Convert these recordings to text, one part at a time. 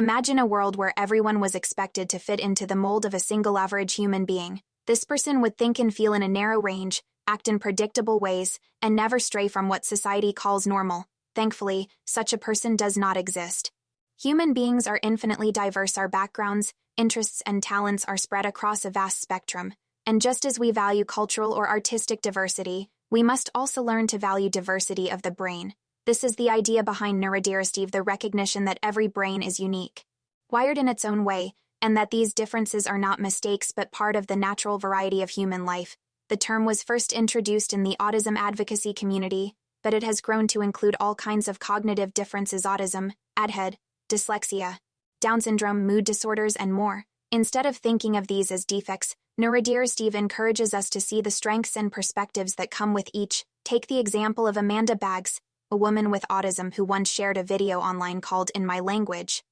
Imagine a world where everyone was expected to fit into the mold of a single average human being. This person would think and feel in a narrow range, act in predictable ways, and never stray from what society calls normal. Thankfully, such a person does not exist. Human beings are infinitely diverse. Our backgrounds, interests, and talents are spread across a vast spectrum. And just as we value cultural or artistic diversity, we must also learn to value diversity of the brain. This is the idea behind neurodiversity, the recognition that every brain is unique, wired in its own way, and that these differences are not mistakes but part of the natural variety of human life. The term was first introduced in the autism advocacy community, but it has grown to include all kinds of cognitive differences: autism, ADHD, dyslexia, Down syndrome, mood disorders, and more. Instead of thinking of these as defects, Neurodiversity encourages us to see the strengths and perspectives that come with each. Take the example of Amanda Baggs, a woman with autism who once shared a video online called In My Language.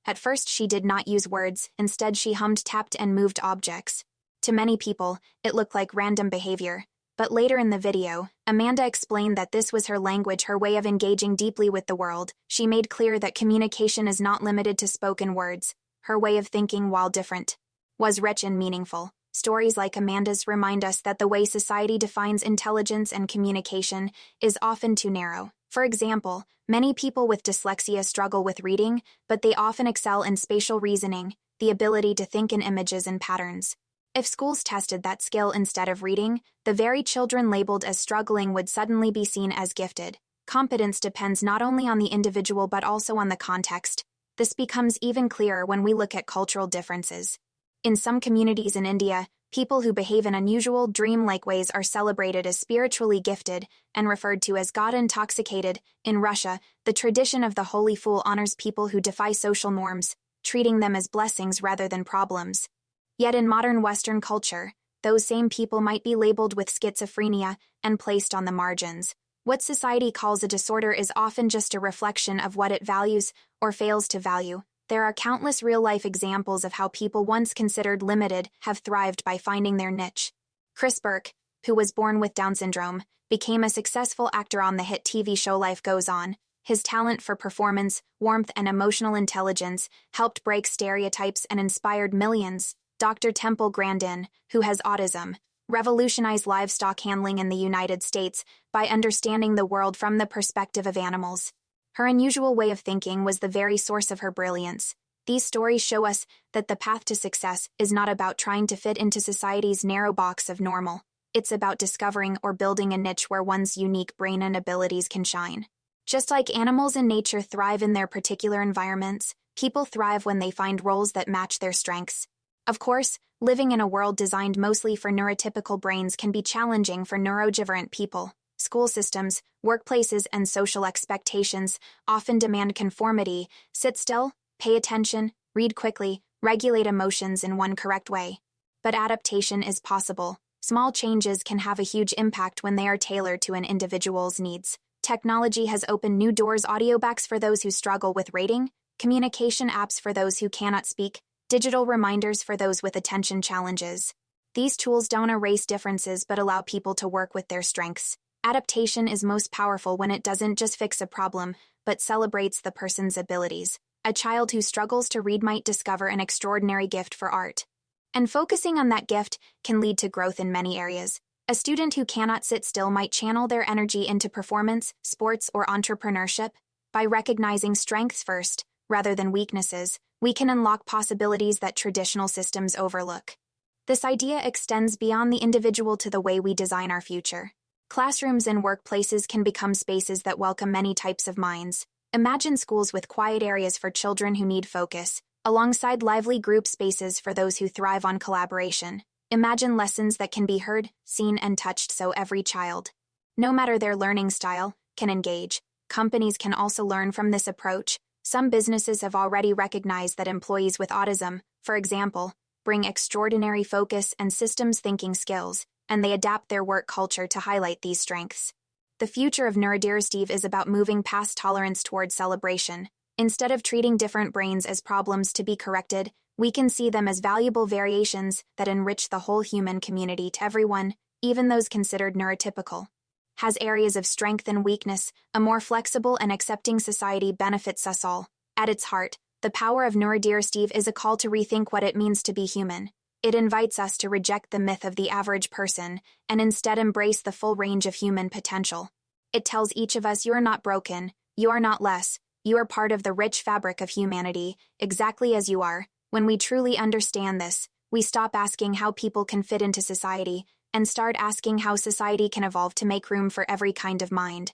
At first, she did not use words. Instead, she hummed, tapped, and moved objects. To many people, it looked like random behavior. But later in the video, Amanda explained that this was her language, her way of engaging deeply with the world. She made clear that communication is not limited to spoken words. Her way of thinking, while different, was rich and meaningful. Stories like Amanda's remind us that the way society defines intelligence and communication is often too narrow. For example, many people with dyslexia struggle with reading, but they often excel in spatial reasoning, the ability to think in images and patterns. If schools tested that skill instead of reading, the very children labeled as struggling would suddenly be seen as gifted. Competence depends not only on the individual but also on the context. This becomes even clearer when we look at cultural differences. In some communities in India, people who behave in unusual, dreamlike ways are celebrated as spiritually gifted and referred to as God-intoxicated. In Russia, the tradition of the holy fool honors people who defy social norms, treating them as blessings rather than problems. Yet in modern Western culture, those same people might be labeled with schizophrenia and placed on the margins. What society calls a disorder is often just a reflection of what it values or fails to value. There are countless real-life examples of how people once considered limited have thrived by finding their niche. Chris Burke, who was born with Down syndrome, became a successful actor on the hit TV show Life Goes On. His talent for performance, warmth, and emotional intelligence helped break stereotypes and inspired millions. Dr. Temple Grandin, who has autism, revolutionized livestock handling in the United States by understanding the world from the perspective of animals. Her unusual way of thinking was the very source of her brilliance. These stories show us that the path to success is not about trying to fit into society's narrow box of normal. It's about discovering or building a niche where one's unique brain and abilities can shine. Just like animals in nature thrive in their particular environments, people thrive when they find roles that match their strengths. Of course, living in a world designed mostly for neurotypical brains can be challenging for neurodivergent people. School systems, workplaces, and social expectations often demand conformity. Sit still, pay attention, read quickly, regulate emotions in one correct way. But adaptation is possible. Small changes can have a huge impact when they are tailored to an individual's needs. Technology has opened new doors: audiobooks for those who struggle with reading, communication apps for those who cannot speak, digital reminders for those with attention challenges. These tools don't erase differences but allow people to work with their strengths. Adaptation is most powerful when it doesn't just fix a problem, but celebrates the person's abilities. A child who struggles to read might discover an extraordinary gift for art. And focusing on that gift can lead to growth in many areas. A student who cannot sit still might channel their energy into performance, sports, or entrepreneurship. By recognizing strengths first, rather than weaknesses, we can unlock possibilities that traditional systems overlook. This idea extends beyond the individual to the way we design our future. Classrooms and workplaces can become spaces that welcome many types of minds. Imagine schools with quiet areas for children who need focus, alongside lively group spaces for those who thrive on collaboration. Imagine lessons that can be heard, seen, and touched so every child, no matter their learning style, can engage. Companies can also learn from this approach. Some businesses have already recognized that employees with autism, for example, bring extraordinary focus and systems thinking skills, and they adapt their work culture to highlight these strengths. The future of neurodiversity is about moving past tolerance toward celebration. Instead of treating different brains as problems to be corrected, we can see them as valuable variations that enrich the whole human community. To everyone, even those considered neurotypical, has areas of strength and weakness. A more flexible and accepting society benefits us all. At its heart, The power of Neurodiversity is a call to rethink what it means to be human. It invites us to reject the myth of the average person and instead embrace the full range of human potential. It tells each of us you are not broken, you are not less, you are part of the rich fabric of humanity, exactly as you are. When we truly understand this, we stop asking how people can fit into society and start asking how society can evolve to make room for every kind of mind.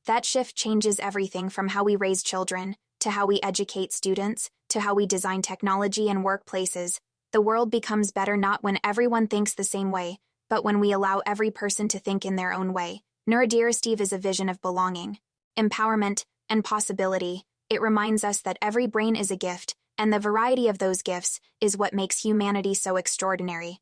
That shift changes everything from how we raise children, to how we educate students, to how we design technology and workplaces. The world becomes better not when everyone thinks the same way, but when we allow every person to think in their own way. Neurodiversity is a vision of belonging, empowerment, and possibility. It reminds us that every brain is a gift, and the variety of those gifts is what makes humanity so extraordinary.